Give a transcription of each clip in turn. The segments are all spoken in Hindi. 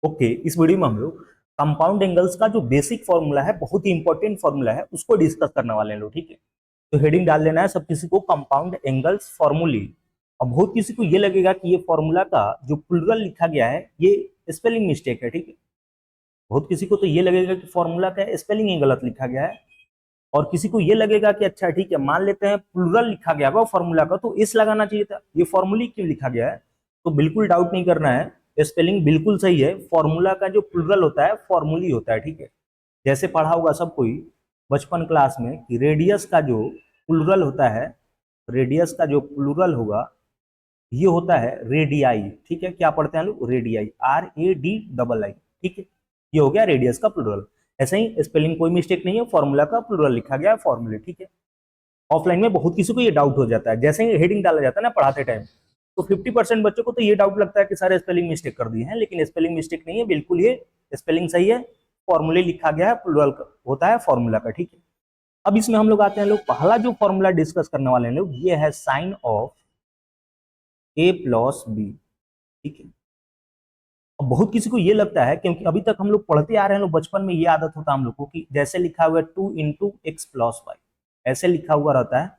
ओके, इस वीडियो में हम लोग कंपाउंड एंगल्स का जो बेसिक फॉर्मूला है, बहुत ही इंपॉर्टेंट फॉर्मूला है, उसको डिस्कस करने वाले हैं लोग। ठीक है, तो हेडिंग डाल लेना है सब किसी को, कंपाउंड एंगल्स फॉर्मूली। और बहुत किसी को ये लगेगा कि ये फॉर्मूला का जो प्लुरल लिखा गया है ये स्पेलिंग मिस्टेक है। ठीक है, बहुत किसी को तो ये लगेगा कि फॉर्मूला का स्पेलिंग ही गलत लिखा गया है, और किसी को ये लगेगा कि अच्छा ठीक है, मान लेते हैं प्लुरल लिखा गया होगा फॉर्मूला का, तो इस लगाना चाहिए था, ये फॉर्मूली क्यों लिखा गया है। तो बिल्कुल डाउट नहीं करना है, स्पेलिंग बिल्कुल सही है। फॉर्मूला का जो प्लुरल होता है फॉर्मूली होता है। ठीक है, जैसे पढ़ा होगा सब कोई बचपन क्लास में कि रेडियस का जो प्लुरल होता है, रेडियस का जो प्लुरल होगा ये होता है रेडियाई। ठीक है, क्या पढ़ते हैं लोग, रेडियाई, RADII। ठीक है, ये हो गया रेडियस का प्लुरल। ऐसे ही स्पेलिंग कोई मिस्टेक नहीं है, फॉर्मूला का प्लुरल लिखा गया है फॉर्मूले। ठीक है, ऑफलाइन में बहुत किसी को ये डाउट हो जाता है, जैसे ही हेडिंग डाला जाता है ना पढ़ाते टाइम, तो 50% बच्चों को तो ये डाउट लगता है कि सारे स्पेलिंग मिस्टेक कर दिए हैं, लेकिन स्पेलिंग मिस्टेक नहीं है, बिल्कुल ये स्पेलिंग सही है। फॉर्मूले लिखा गया है, प्लुरल होता है फॉर्मूला का। ठीक है, अब इसमें हम लोग आते हैं लोग, पहला जो फॉर्मूला डिस्कस करने वाले हैं लोग, ये है साइन ऑफ A+B। ठीक है, अब बहुत किसी को ये लगता है, क्योंकि अभी तक हम लोग पढ़ते आ रहे हैं लोग, बचपन में ये आदत होता है हम लोग को कि जैसे लिखा हुआ है 2 × X+Y, ऐसे लिखा हुआ रहता है,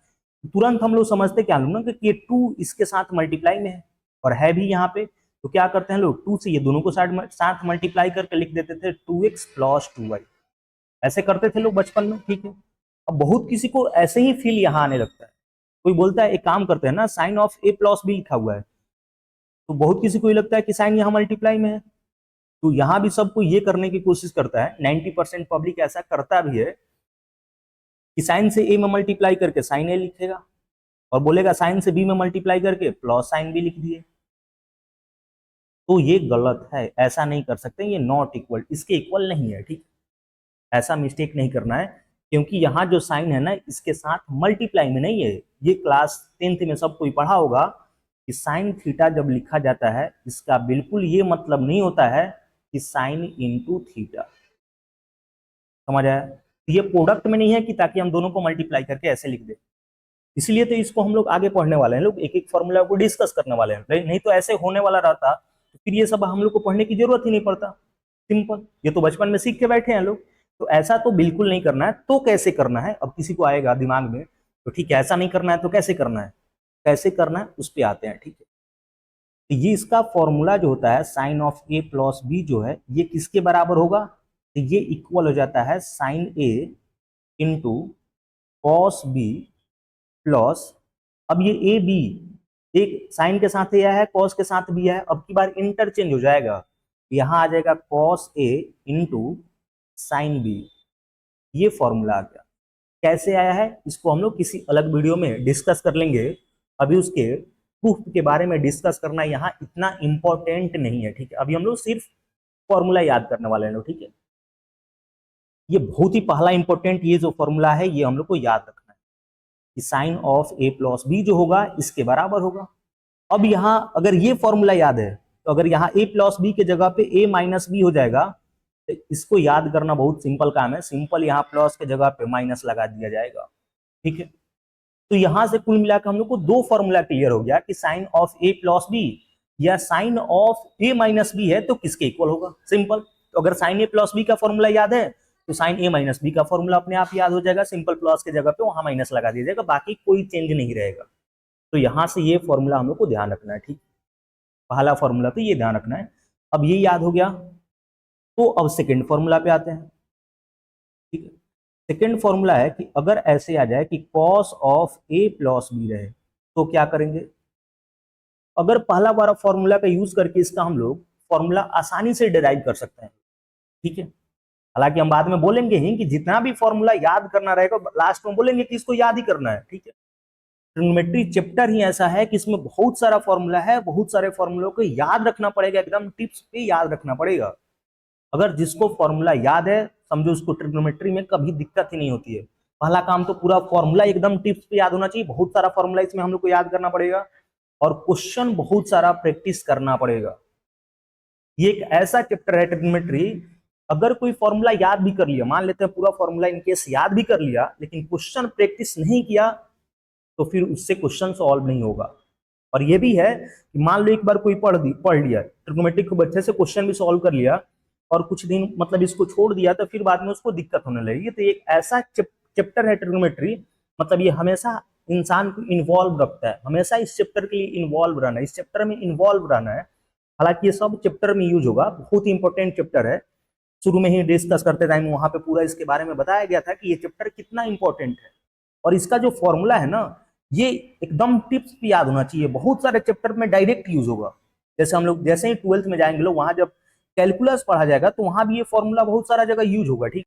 तुरंत हम लोग समझते क्या लोग ना कि ये 2 इसके साथ मल्टीप्लाई में है, और है भी यहाँ पे, तो क्या करते हैं लोग, 2 से ये दोनों को साथ मल्टीप्लाई करके लिख देते थे 2X+2Y। ऐसे करते थे लोग बचपन में। ठीक है, अब बहुत किसी को ऐसे ही फील यहाँ आने लगता है, कोई बोलता है एक काम करते हैं ना, साइन ऑफ A+B लिखा हुआ है, तो बहुत किसी को ये लगता है कि साइन यहाँ मल्टीप्लाई में है, तो यहाँ भी सबको ये करने की कोशिश करता है, 90% पब्लिक ऐसा करता भी है कि साइन से ए में मल्टीप्लाई करके साइन ए लिखेगा, और बोलेगा साइन से बी में मल्टीप्लाई करके प्लस साइन बी लिख दिए। तो ये गलत है, ऐसा नहीं कर सकते, ये नॉट इक्वल, इसके इक्वल नहीं है। ठीक, ऐसा मिस्टेक नहीं करना है, क्योंकि यहाँ जो साइन है ना, इसके साथ मल्टीप्लाई में नहीं है। ये क्लास 10th में सब कोई पढ़ा होगा कि साइन थीटा जब लिखा जाता है, इसका बिल्कुल ये मतलब नहीं होता है कि साइन इंटू थीटा। समझ आया, तो ये प्रोडक्ट में नहीं है कि ताकि हम दोनों को मल्टीप्लाई करके ऐसे लिख दे, इसलिए तो इसको हम लोग आगे पढ़ने वाले हैं लोग, एक एक फॉर्मूला को डिस्कस करने वाले हैं, नहीं तो ऐसे होने वाला रहता तो फिर ये सब हम लोग को पढ़ने की जरूरत ही नहीं पड़ता। सिंपल, ये तो बचपन में सीख के बैठे हैं लोग। तो ऐसा तो बिल्कुल नहीं करना है। तो कैसे करना है, अब किसी को आएगा दिमाग में, तो ठीक है ऐसा नहीं करना है तो कैसे करना है, कैसे करना है उस पर आते हैं। ठीक है, तो ये इसका फॉर्मूला जो होता है साइन ऑफ A+B जो है, ये किसके बराबर होगा, तो ये इक्वल हो जाता है sine A into cos B plus, अब ये ए बी, एक साइन के साथ ए है, कॉस के साथ बी है, अब की बार इंटरचेंज हो जाएगा, यहां आ जाएगा cos A into sine B. ये फॉर्मूला आ गया। कैसे आया है इसको हम लोग किसी अलग वीडियो में डिस्कस कर लेंगे, अभी उसके प्रूफ के बारे में डिस्कस करना यहाँ इतना इंपॉर्टेंट नहीं है। ठीक है, अभी हम लोग सिर्फ फॉर्मूला याद करने वाले हैं लोग। ठीक है, ये बहुत ही पहला इंपॉर्टेंट ये जो फॉर्मूला है, ये हम लोग को याद रखना है कि साइन ऑफ A+B जो होगा इसके बराबर होगा। अब यहाँ अगर ये फॉर्मूला याद है, तो अगर यहाँ A+B के जगह पे A-B हो जाएगा, तो इसको याद करना बहुत सिंपल काम है, सिंपल यहाँ प्लस के जगह पे माइनस लगा दिया जाएगा। ठीक है, तो यहां से कुल मिलाकर हम लोग को दो फॉर्मूला क्लियर हो गया कि साइन ऑफ A+B या साइन ऑफ A-B है तो किसके इक्वल होगा, सिंपल। तो अगर साइन A+B का फॉर्मूला याद है, तो साइन A-B का फॉर्मूला अपने आप याद हो जाएगा, सिंपल प्लस के जगह पे वहां माइनस लगा दिया जाएगा, बाकी कोई चेंज नहीं रहेगा। तो यहां से ये फॉर्मूला हम लोग को ध्यान रखना है। ठीक, पहला फॉर्मूला तो ये ध्यान रखना है। अब ये याद हो गया, तो अब सेकेंड फॉर्मूला पे आते हैं। ठीक है, सेकेंड फॉर्मूला है कि अगर ऐसे आ जाए कि कॉस ऑफ A+B रहे, तो क्या करेंगे, अगर पहला वाला फॉर्मूला का यूज करके इसका हम लोग फॉर्मूला आसानी से डिराइव कर सकते हैं। ठीक है, हालांकि हम बाद में बोलेंगे ही कि जितना भी फॉर्मूला याद करना रहेगा लास्ट में बोलेंगे कि इसको याद ही करना है। ठीक है, ट्रिग्नोमेट्री चैप्टर ही ऐसा है कि इसमें बहुत सारा फॉर्मूला है, बहुत सारे फॉर्मूलों को याद रखना पड़ेगा, एकदम टिप्स पे याद रखना पड़ेगा। अगर जिसको फॉर्मूला याद है, समझो उसको ट्रिग्नोमेट्री में कभी दिक्कत ही नहीं होती है। पहला काम तो पूरा फॉर्मूला एकदम टिप्स पे याद होना चाहिए, बहुत सारा फॉर्मूला इसमें हम लोग को याद करना पड़ेगा, और क्वेश्चन बहुत सारा प्रैक्टिस करना पड़ेगा। ये एक ऐसा चैप्टर है ट्रिग्नोमेट्री, अगर कोई फॉर्मूला याद भी कर लिया, मान लेते हैं पूरा फॉर्मूला इनकेस याद भी कर लिया, लेकिन क्वेश्चन प्रैक्टिस नहीं किया, तो फिर उससे क्वेश्चन सॉल्व नहीं होगा। और ये भी है कि मान लो एक बार कोई पढ़ लिया ट्रिग्नोमेट्रिक खूब अच्छे से, क्वेश्चन भी सॉल्व कर लिया, और कुछ दिन मतलब इसको छोड़ दिया, तो फिर बाद में उसको दिक्कत होने लगेगी। तो एक ऐसा चैप्टर है ट्रिग्नोमेट्री, मतलब ये हमेशा इंसान को इन्वॉल्व रखता है, हमेशा इस चैप्टर के लिए इन्वॉल्व रहना है, इस चैप्टर में इन्वॉल्व रहना है। हालांकि ये सब चैप्टर में यूज होगा, बहुत ही इंपॉर्टेंट चैप्टर है। शुरू में ही डिस्कस करते टाइम वहां पे पूरा इसके बारे में बताया गया था कि ये चैप्टर कितना इंपॉर्टेंट है। और इसका जो फॉर्मूला है ना, ये एकदम टिप्स पे याद होना चाहिए, बहुत सारे चैप्टर में डायरेक्ट यूज होगा। जैसे हम लोग जैसे ही 12th में जाएंगे लोग, वहां जब कैलकुलस पढ़ा जाएगा तो वहां भी ये फॉर्मूला बहुत सारा जगह यूज होगा, ठीक।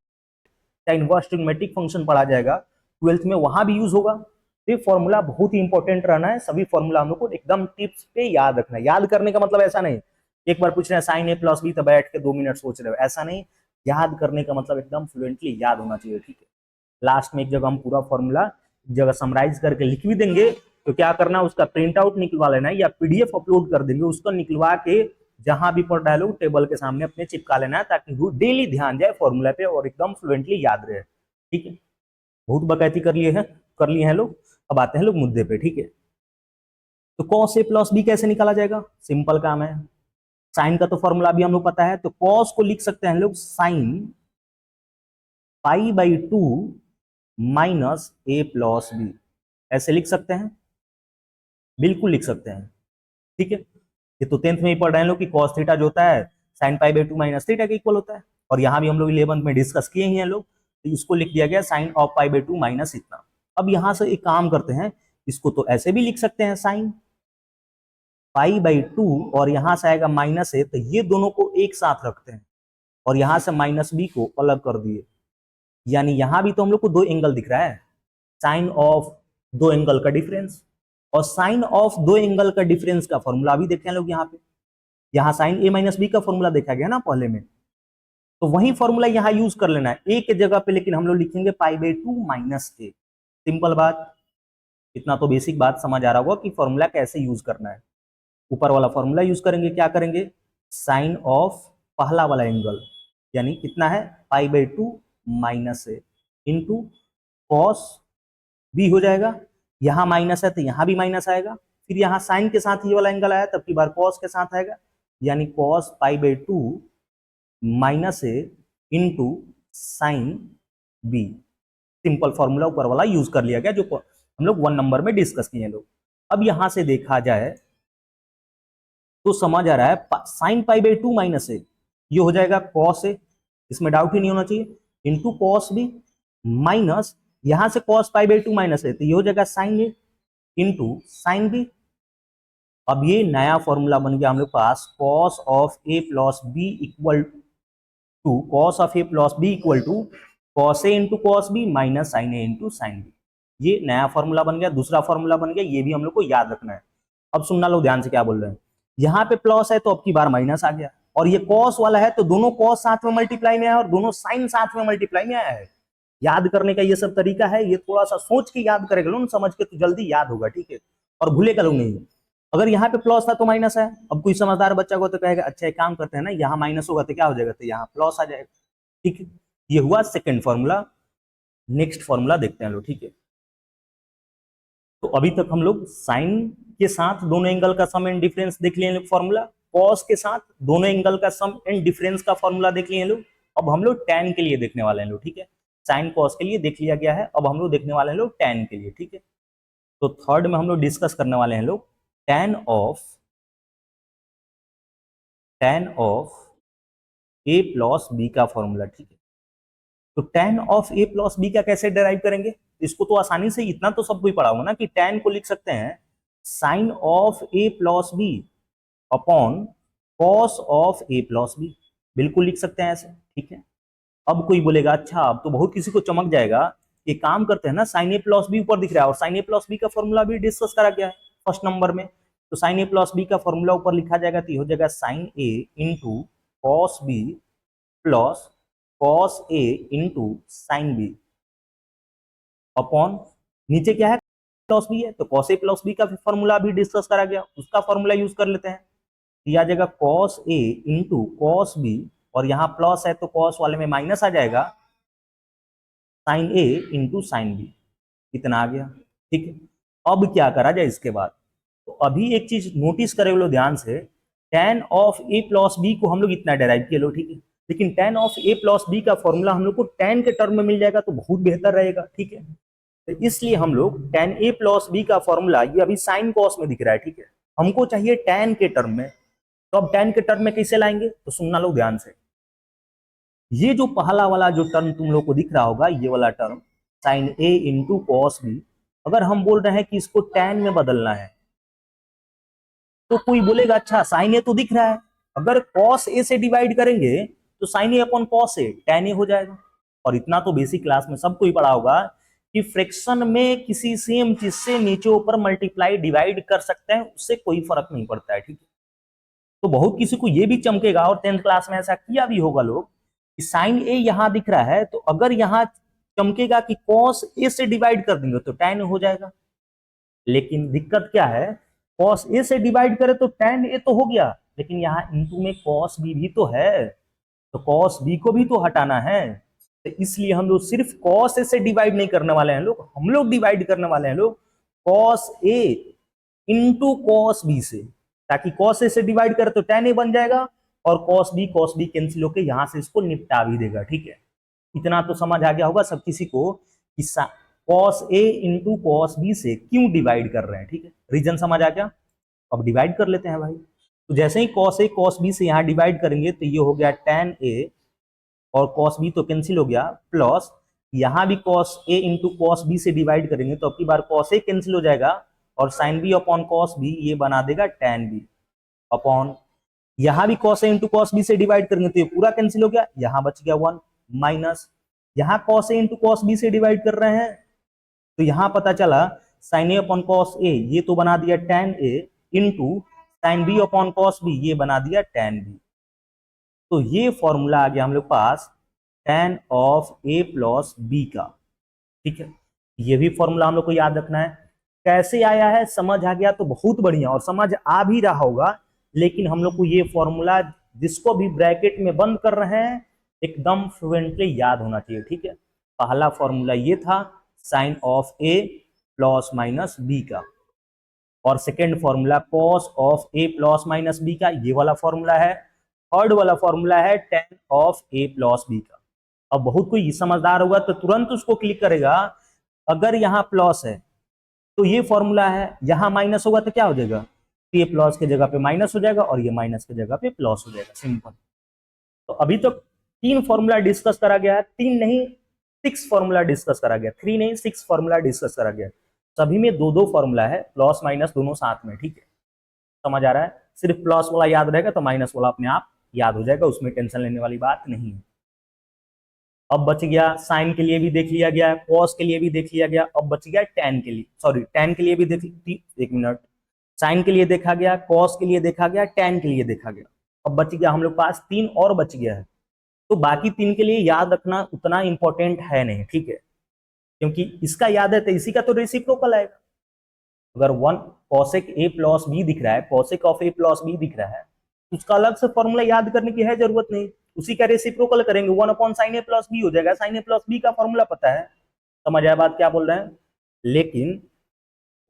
या इनवर्स ट्रिग्नोमेट्रिक फंक्शन पढ़ा जाएगा 12th में, वहां भी यूज होगा। तो ये फॉर्मूला बहुत ही इंपॉर्टेंट रहना है, सभी फॉर्मूला हम लोग को एकदम टिप्स पे याद रखना है। याद करने का मतलब ऐसा नहीं एक बार पूछ रहे हैं साइन ए प्लस बी तो बैठ के 2 मिनट सोच रहे हो, ऐसा नहीं। याद करने का मतलब एकदम फ्लुएंटली याद होना चाहिए, ठीक है। लास्ट में एक जगह हम पूरा फॉर्मूला एक जगह समराइज करके लिख भी देंगे, तो क्या करना, उसका प्रिंट आउट निकलवा लेना है या पीडीएफ अपलोड कर देंगे, उसको निकलवा के जहां भी पढ़ रहा है लोग टेबल के सामने अपने चिपका लेना है, ताकि वो डेली ध्यान जाए फॉर्मूला पे और एकदम फ्लुएंटली याद रहे, ठीक है। बहुत बकैती कर लिए हैं लोग। अब आते हैं लोग मुद्दे पे, ठीक है। तो cos a प्लस बी कैसे निकाला जाएगा, सिंपल काम है। साइन का तो फॉर्मूला भी हम लोग पता है, तो cos को लिख सकते हैं लोग साइन पाई/2 माइनस ए प्लस बी, ऐसे लिख सकते हैं, बिल्कुल लिख सकते हैं, ठीक है। ये तो 10th में ही पढ़ रहे हैं लोग कि cos थीटा जो होता है साइन पाई/2 माइनस थीटा के इक्वल होता है, और यहाँ भी हम लोग 11th में डिस्कस किए ही हैं लोग। तो इसको लिख दिया गया साइन ऑफ पाई/2 माइनस इतना। अब यहाँ से एक काम करते हैं, इसको तो ऐसे भी लिख सकते हैं साइन पाई/2, और यहाँ से आएगा माइनस ए, तो ये दोनों को एक साथ रखते हैं और यहाँ से माइनस बी को अलग कर दिए। यानी यहाँ भी तो हम लोग को दो एंगल दिख रहा है, साइन ऑफ दो एंगल का डिफरेंस, और साइन ऑफ दो एंगल का डिफरेंस का फॉर्मूला भी देखे हैं लोग यहाँ पे। यहाँ साइन ए माइनस बी का फॉर्मूला देखा गया ना पहले में, तो वही फॉर्मूला यहाँ यूज कर लेना है ए के जगह पे, लेकिन हम लोग लिखेंगे पाई/2 माइनस ए। सिंपल बात, इतना तो बेसिक बात समझ आ रहा होगा कि फॉर्मूला कैसे यूज करना है। ऊपर वाला फॉर्मूला यूज करेंगे, क्या करेंगे, साइन ऑफ पहला वाला एंगल यानी कितना है पाई/2 minus A into cos B हो जाएगा। यहाँ माइनस है तो यहाँ भी माइनस आएगा, फिर यहाँ साइन के साथ ये वाला एंगल आया तब की बार कॉस के साथ आएगा, यानी cos pi minus A into sign B. Simple formula ऊपर वाला यूज कर लिया गया, जो हम लोग 1 नंबर में डिस्कस किए लोग। अब यहां से देखा जाए तो समझ आ रहा है साइन पाई/2 माइनस ए, ये हो जाएगा कॉस ए, इसमें डाउट ही नहीं होना चाहिए, इंटू कॉस बी माइनस यहां से कॉस पाई/2 माइनस ए, तो ये हो जाएगा साइन ए इंटू साइन बी। अब ये नया फॉर्मूला बन गया हम लोग पास, cos of A plus B equal to cos of A plus B equal to cos A into cos B minus sine A into sine B. ये नया फॉर्मूला बन गया, दूसरा फॉर्मूला बन गया, ये भी हम लोग को याद रखना है। अब सुनना लोग ध्यान से क्या बोल रहे हैं, यहाँ पे प्लस है तो अब की बार माइनस आ गया, और ये कॉस वाला है तो दोनों कॉस साथ में मल्टीप्लाई में आया और दोनों साइन साथ में मल्टीप्लाई में आया है। याद करने का ये सब तरीका है, ये थोड़ा सा सोच के याद करेगा लोग, समझ के तो जल्दी याद होगा, ठीक है, और भूलेगा लोग नहीं। अगर यहाँ पे प्लस था तो माइनस है, अब कोई समझदार बच्चा को तो कहेगा अच्छा एक काम करते हैं ना, यहाँ माइनस होगा तो क्या हो जाएगा, तो यहाँ प्लस आ जाएगा, ठीक है। ये हुआ सेकेंड फॉर्मूला। नेक्स्ट फॉर्मूला देखते हैं लोग, ठीक है। तो अभी तक हम लोग साइन के साथ दोनों एंगल का सम एंड डिफरेंस देख लिए लोग फॉर्मूला, कॉस के साथ दोनों एंगल का सम एंड डिफरेंस का फॉर्मूला देख लिए लोग। अब हम लोग tan के लिए देखने वाले हैं लोग, ठीक है। साइन कॉस के लिए देख लिया गया है, अब हम लोग देखने वाले हैं लोग tan के लिए, ठीक है। तो थर्ड में हम लोग डिस्कस करने वाले हैं लोग tan of a plus B का फॉर्मूला, ठीक है। तो tan of a plus B का कैसे डिराइव करेंगे, इसको तो आसानी से, इतना तो सब कोई पढ़ा होगा ना कि tan को लिख सकते हैं sine of a plus B upon cos of a plus B, बिल्कुल लिख सकते हैं ऐसे, ठीक है। अब कोई बोलेगा अच्छा, अब तो बहुत किसी को चमक जाएगा, ये काम करते हैं ना साइन ए प्लस बी ऊपर दिख रहा है और साइन ए प्लस बी का फॉर्मूला भी डिस्कस करा गया है फर्स्ट नंबर में, तो साइन ए प्लस बी का फॉर्मूला ऊपर लिखा जाएगा, तो ये हो जाएगा sine A into cos B plus cos A into sign B upon नीचे क्या है प्लस बी है, तो कॉस ए प्लस बी का फॉर्मूला भी डिस्कस करा गया, उसका फॉर्मूला यूज कर लेते हैं। आ जाएगा cos A into cos B, और यहाँ प्लस है तो कॉस वाले में माइनस आ जाएगा साइन ए इंटू साइन बी, इतना आ गया, ठीक है। अब क्या करा जाए इसके बाद, तो अभी एक चीज नोटिस करे लो ध्यान से, tan of a plus B को हम लोग इतना डेराइव किए लो, ठीक है, लेकिन tan of a plus B का फॉर्मूला हम लोग को tan के टर्म में मिल जाएगा तो बहुत बेहतर रहेगा, ठीक है। तो इसलिए हम लोग tan a प्लस बी का फॉर्मूला, ये अभी साइन कॉस में दिख रहा है, ठीक है, हमको चाहिए tan के टर्म में, तो अब tan के टर्म में कैसे लाएंगे, तो सुनना लो ध्यान से। ये जो पहला वाला जो टर्म तुम लोग को दिख रहा होगा, ये वाला term sine a into cos B, अगर हम बोल रहे हैं कि इसको tan में बदलना है, तो कोई बोलेगा अच्छा साइन ए तो दिख रहा है, अगर कॉस ए से डिवाइड करेंगे तो sine A upon cos A tan ए हो जाएगा। और इतना तो बेसिक क्लास में सबको ही पढ़ा होगा कि फ्रैक्शन में किसी सेम चीज से नीचे ऊपर मल्टीप्लाई डिवाइड कर सकते हैं, उससे कोई फर्क नहीं पड़ता है, ठीक है। तो बहुत किसी को ये भी चमकेगा, और 10th क्लास में ऐसा किया भी होगा लोग, कि साइन ए यहां दिख रहा है, तो अगर यहां चमकेगा कि कॉस ए से डिवाइड कर देंगे तो tan हो जाएगा। लेकिन दिक्कत क्या है, cos a से डिवाइड करे तो tan a तो हो गया, लेकिन यहाँ इंटू में cos b भी तो है, तो cos b को भी तो हटाना है, तो इसलिए हम लोग सिर्फ cos a से डिवाइड नहीं करने वाले हैं लोग, हम लोग डिवाइड करने वाले हैं लोग cos a into cos b से, ताकि cos a से डिवाइड करे तो tan a बन जाएगा, और cos b कैंसिल होकर यहां से इसको निपटा भी देगा, ठीक है। इतना तो समझ आ गया होगा सब किसी को कि cos a into cos b से क्यों डिवाइड कर रहे हैं, ठीक है, रीजन समझ आ गया। अब डिवाइड कर लेते हैं भाई, तो जैसे ही cos a cos b से यहाँ डिवाइड करेंगे तो ये हो गया tan a, और cos b तो कैंसिल हो गया, प्लस यहाँ भी cos a into cos b से डिवाइड करेंगे तो अब की बार cos a कैंसिल हो जाएगा, और sin b upon cos b ये बना देगा tan b, अपॉन यहाँ भी cos a into cos b से डिवाइड करेंगे तो ये पूरा कैंसिल हो गया, यहाँ बच गया 1, माइनस यहाँ cos a into cos b से डिवाइड कर रहे हैं तो यहाँ पता चला sin a upon cos a ये तो बना दिया tan a, into sin b upon cos b ये बना दिया tan b। तो ये फॉर्मूला आ गया हम लोग पास tan of a plus b का, ठीक है। ये भी फॉर्मूला हम लोग को याद रखना है, कैसे आया है समझ आ गया तो बहुत बढ़िया, और समझ आ भी रहा होगा, लेकिन हम लोग को ये फॉर्मूला जिसको भी ब्रैकेट में बंद कर रहे हैं एकदम फ्लुएंटली याद होना चाहिए, ठीक है। पहला फॉर्मूला ये था sine of a plus minus b का, और second formula cos of a plus minus b का, ये वाला फॉर्मूला है। थर्ड वाला फॉर्मूला है tan of a plus b का। अब बहुत कोई समझदार होगा तो तुरंत उसको क्लिक करेगा, अगर यहाँ प्लस है तो ये फॉर्मूला है, यहाँ माइनस होगा तो क्या हो जाएगा, तो ये प्लस के जगह पे माइनस हो जाएगा, और ये माइनस के जगह पे प्लस हो जाएगा, सिंपल। तो अभी तक 3 फॉर्मूला डिस्कस करा गया है, 3 नहीं 6 फॉर्मूला डिस्कस करा गया, 3 नहीं 6 फॉर्मूला डिस्कस करा गया, सभी में 2-2 फॉर्मूला है, प्लस माइनस दोनों साथ में, ठीक है। समझ आ रहा है, सिर्फ प्लस वाला याद रहेगा तो माइनस वाला अपने आप याद हो जाएगा, उसमें टेंशन लेने वाली बात नहीं है। अब बच गया साइन के लिए भी देख लिया गया, कॉस के लिए भी देख लिया गया, अब बच गया tan के लिए, सॉरी tan के लिए भी देख, एक मिनट, साइन के लिए देखा गया, कॉस के लिए देखा गया, tan के लिए देखा गया, अब बच गया हम लोग पास 3 और बच गया है। तो बाकी 3 के लिए याद रखना उतना इंपॉर्टेंट है नहीं, ठीक है, क्योंकि इसका याद है तो इसी का तो रेसिप्रोकल आएगा। अगर 1 cosec a प्लस b दिख रहा है, cosec of a plus b दिख रहा है, तो उसका अलग से फॉर्मूला याद करने की है जरूरत नहीं, उसी का रेसिप्रोकल करेंगे, 1 upon sine a plus b हो जाएगा, साइन a प्लस b का फॉर्मूला पता है, समझ आया बात क्या बोल रहे हैं। लेकिन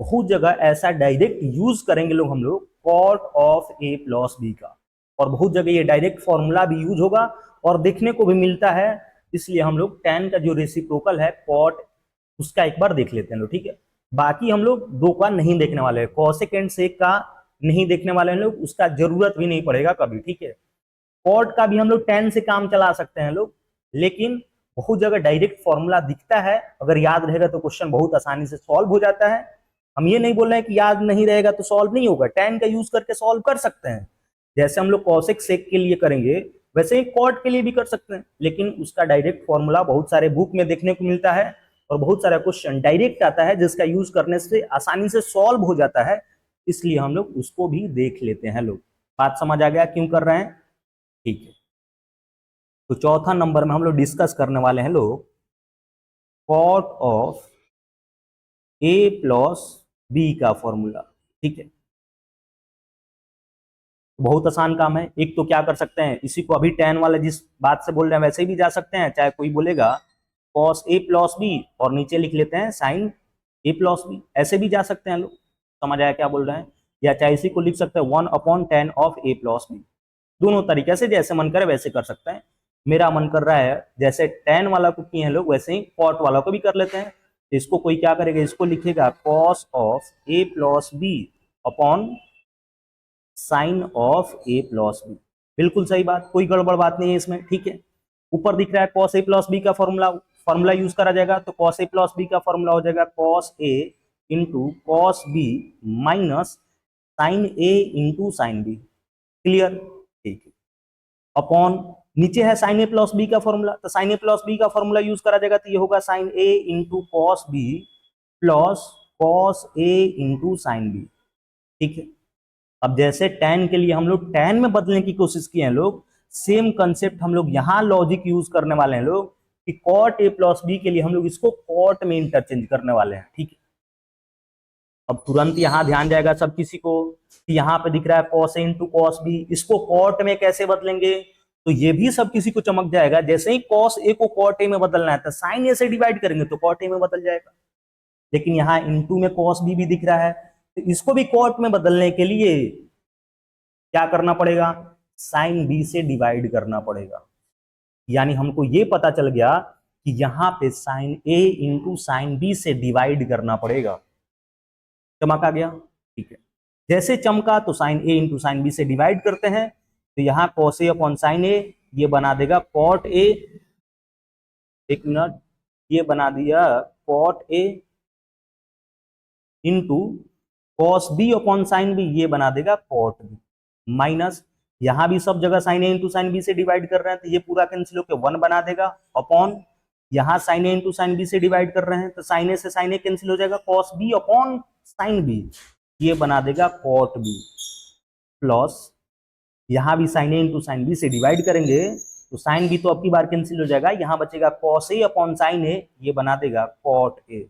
बहुत जगह ऐसा डायरेक्ट यूज करेंगे लोग हम लोग cot of a plus b का, और बहुत जगह ये डायरेक्ट फॉर्मूला भी यूज होगा और देखने को भी मिलता है, इसलिए हम लोग tan का जो रेसिप्रोकल है कॉट, उसका एक बार देख लेते हैं लोग, ठीक है। बाकी हम लोग 2 का नहीं देखने वाले हैं, कॉसेक एंड सेक का नहीं देखने वाले हैं लोग, उसका जरूरत भी नहीं पड़ेगा कभी, ठीक है। कॉट का भी हम लोग tan से काम चला सकते हैं लोग, लेकिन बहुत जगह डायरेक्ट फॉर्मूला दिखता है, अगर याद रहेगा तो क्वेश्चन बहुत आसानी से सॉल्व हो जाता है। हम ये नहीं बोल रहे हैं कि याद नहीं रहेगा तो सॉल्व नहीं होगा, tan का यूज करके सॉल्व कर सकते हैं, जैसे हम लोग कॉसेक सेक के लिए करेंगे वैसे ही कॉट के लिए भी कर सकते हैं, लेकिन उसका डायरेक्ट फॉर्मूला बहुत सारे बुक में देखने को मिलता है, और बहुत सारा क्वेश्चन डायरेक्ट आता है जिसका यूज करने से आसानी से सॉल्व हो जाता है, इसलिए हम लोग उसको भी देख लेते हैं लोग। बात समझ आ गया क्यों कर रहे हैं, ठीक है। तो चौथा नंबर में हम लोग डिस्कस करने वाले हैं लोग cot of a plus b का फॉर्मूला, ठीक है। बहुत आसान काम है, एक तो क्या कर सकते हैं, इसी को अभी tan वाले जिस बात से बोल रहे हैं वैसे ही भी जा सकते हैं, चाहे कोई बोलेगा cos a प्लस बी और नीचे लिख लेते हैं sin a प्लस बी, ऐसे भी जा सकते हैं लोग, समझ आया क्या बोल रहे हैं। या चाहे इसी को लिख सकते हैं 1/10 ऑफ ए प्लस बी। दोनों तरीके से जैसे मन करे वैसे कर सकते हैं। मेरा मन कर रहा है जैसे tan वाला को किए हैं लोग वैसे ही cot वाला को भी कर लेते हैं। तो इसको कोई क्या करेगा, इसको लिखेगा cos of A plus B upon sine of A plus B. बिल्कुल सही बात, कोई गड़बड़ बात नहीं है इसमें, ठीक है। ऊपर दिख रहा है cos a प्लस बी का फॉर्मूला यूज करा जाएगा, तो cos a प्लस बी का फॉर्मूला हो जाएगा cos a into cos B minus sine a into sign B. Clear, ठीक है। अपॉन नीचे है साइन ए प्लस बी का फॉर्मूला, तो साइन ए प्लस बी का फॉर्मूला यूज करा जाएगा, तो ये होगा sine A into cos B plus cos A into sign B, ठीक है। अब जैसे tan के लिए हम लोग tan में बदलने की कोशिश किए हैं लोग, सेम कंसेप्ट हम लोग यहाँ लॉजिक यूज करने वाले हैं लोग कि cot a प्लस बी के लिए हम लोग इसको cot में इंटरचेंज करने वाले हैं, ठीक है। अब तुरंत यहाँ ध्यान जाएगा सब किसी को कि यहाँ पे दिख रहा है cos a into cos B, इसको cot में कैसे बदलेंगे, तो ये भी सब किसी को चमक जाएगा। जैसे ही cos a को cot a में बदलना है तो sin a से डिवाइड करेंगे तो cot a में बदल जाएगा। लेकिन यहाँ इंटू में cos b भी दिख रहा है, तो इसको भी cot में बदलने के लिए क्या करना पड़ेगा, साइन b से डिवाइड करना पड़ेगा। यानी हमको ये पता चल गया कि यहाँ पे sine a into sine B से डिवाइड करना पड़ेगा। चमक आ गया, ठीक है। जैसे चमका तो sine a into sine B से डिवाइड करते हैं, तो यहाँ cos a upon sine a ये बना देगा cot a, एक मिनट, ये बना दिया cot a into cos b upon sin B, ये बना देगा cot b माइनस, यहां भी सब जगह साइन ए इंटू साइन बी से डिवाइड कर रहे हैं तो ये पूरा कैंसिल होकर 1 बना देगा अपॉन, यहाँ साइन ए इंटू साइन बी से डिवाइड कर रहे हैं तो साइन ए से साइन ए कैंसिल हो जाएगा, cos b upon sin B ये बना देगा cot b प्लस, यहाँ भी साइन ए इंटू साइन बी से डिवाइड करेंगे तो साइन बी तो अब की बार कैंसिल हो जाएगा, यहाँ बचेगा कॉस ए अपॉन साइन ए ये बना देगा cot a।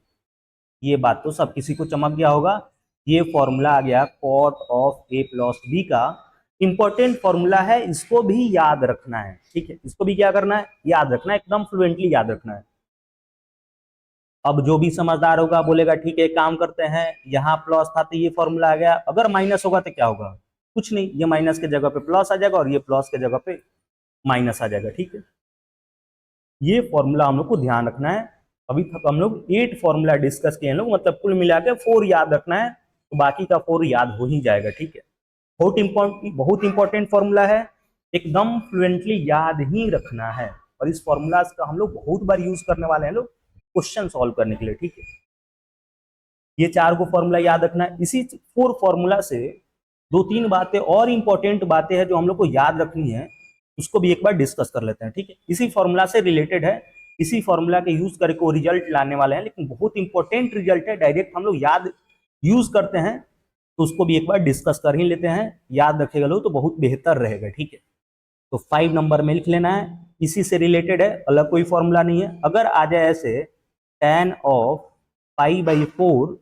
ये बात तो सब किसी को चमक गया होगा। ये फॉर्मूला आ गया cot of a plus B का, इंपॉर्टेंट फॉर्मूला है, इसको भी याद रखना है, ठीक है। इसको भी क्या करना है, याद रखना है, एकदम फ्लुएंटली याद रखना है। अब जो भी समझदार होगा बोलेगा ठीक है काम करते हैं, यहाँ प्लस था तो ये फॉर्मूला आ गया, अगर माइनस होगा तो क्या होगा, कुछ नहीं, ये माइनस के जगह पे प्लस आ जाएगा और ये प्लस के जगह पे माइनस आ जाएगा, ठीक है। ये फॉर्मूला हम लोग को ध्यान रखना है। अभी तक हम लोग 8 फॉर्मूला डिस्कस किए हैं लोग, मतलब कुल मिला के 4 याद रखना है, तो बाकी का 4 याद हो ही जाएगा, ठीक है। बहुत इंपॉर्टेंट फॉर्मूला है, एकदम फ्लुएंटली याद ही रखना है, और इस फॉर्मूला का हम लोग बहुत बार यूज करने वाले हैं लोग क्वेश्चन सॉल्व करने के लिए, ठीक है। ये 4 को फॉर्मूला याद रखना है। इसी 4 फॉर्मूला से 2-3 बातें और इंपॉर्टेंट बातें हैं जो हम लोग को याद रखनी है, उसको भी एक बार डिस्कस कर लेते हैं, ठीक है। इसी फॉर्मूला से रिलेटेड है, इसी फॉर्मूला के यूज करके वो रिजल्ट लाने वाले हैं, लेकिन बहुत इंपॉर्टेंट रिजल्ट है, डायरेक्ट हम लोग याद यूज करते हैं, तो उसको भी एक बार डिस्कस कर ही लेते हैं। याद रखेगा लोग तो बहुत बेहतर रहेगा, ठीक है। तो 5 नंबर में लिख लेना है, इसी से रिलेटेड है, अलग कोई फॉर्मूला नहीं है। अगर आ जाए ऐसे tan ऑफ π/4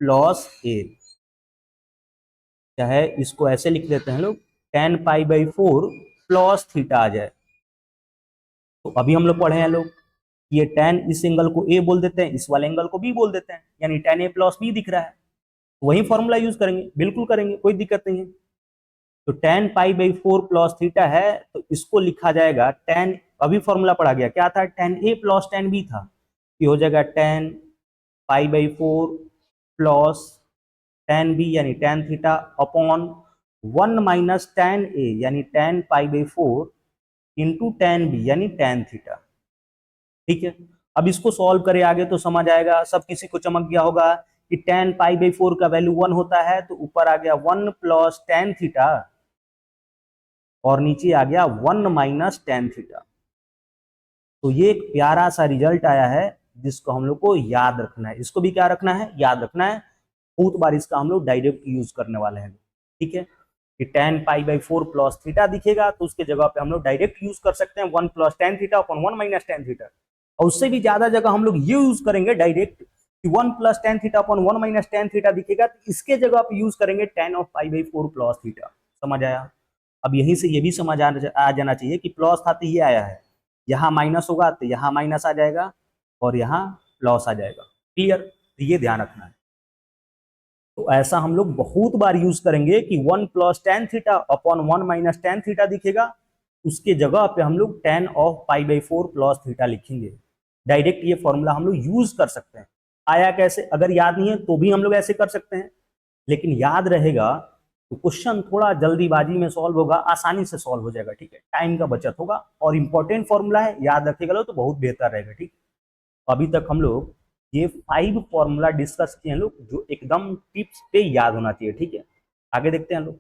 प्लस a, चाहे इसको ऐसे लिख लेते हैं लोग tan π/4 प्लस थीटा आ जाए, तो अभी हम लोग पढ़े हैं लोग ये tan इस एंगल को a बोल देते हैं, इस वाले एंगल को b बोल देते हैं, यानी tan a प्लस b दिख रहा है, तो वही फॉर्मूला यूज करेंगे, बिल्कुल करेंगे, कोई दिक्कत नहीं है। तो tan π/4 प्लस थीटा है, तो इसको लिखा जाएगा tan, अभी फॉर्मूला पढ़ा गया क्या था, tan a plus tan b था, ये हो जाएगा tan π/4 प्लस tan b यानी tan theta upon 1 minus tan a यानी tan π/4 इंटू tan b यानी tan थीटा, ठीक है। अब इसको सॉल्व करें आगे तो समझ आएगा, सब किसी को चमक गया होगा कि tan π/4 का वैल्यू 1 होता है, तो ऊपर आ गया 1 प्लस tan थीटा और नीचे आ गया 1 माइनस tan थीटा। तो ये एक प्यारा सा रिजल्ट आया है जिसको हम लोग को याद रखना है, इसको भी क्या रखना है, याद रखना है। बहुत बार इसका हम लोग डायरेक्ट यूज करने वाले हैं, ठीक है। कि tan π/4 प्लस थीटा दिखेगा तो उसके जगह पे हम लोग डायरेक्ट यूज कर सकते हैं 1 plus tan theta upon 1 minus tan theta, और उससे भी ज्यादा जगह हम लोग ये यूज करेंगे डायरेक्ट कि 1 plus tan theta upon 1 minus tan theta दिखेगा, तो इसके जगह पे यूज करेंगे tan ऑफ π/4 प्लस थीटा। समझ आया। अब यहीं से ये भी समझ आ जाना चाहिए कि प्लस था तो ये आया है, यहाँ माइनस होगा तो यहाँ माइनस आ जाएगा और यहाँ प्लस आ जाएगा, क्लियर। तो ये ध्यान रखना है। तो ऐसा हम लोग बहुत बार यूज करेंगे कि 1 plus tan theta upon 1 minus tan theta दिखेगा, उसके जगह पे हम लोग ten of pi by four plus theta लिखेंगे। डायरेक्ट ये फॉर्मूला हम लोग यूज कर सकते हैं। आया कैसे, अगर याद नहीं है तो भी हम लोग ऐसे कर सकते हैं, लेकिन याद रहेगा तो क्वेश्चन थोड़ा जल्दीबाजी में सॉल्व होगा, आसानी से सॉल्व हो जाएगा। ठीक है, टाइम का बचत होगा और इंपॉर्टेंट फॉर्मूला है, याद रखेगा तो बहुत बेहतर रहेगा। ठीक, अभी तक हम लोग ये 5 फॉर्मूला डिस्कस किए हैं लोग, जो एकदम टिप्स पे याद होना चाहिए। ठीक है, आगे देखते हैं लोग।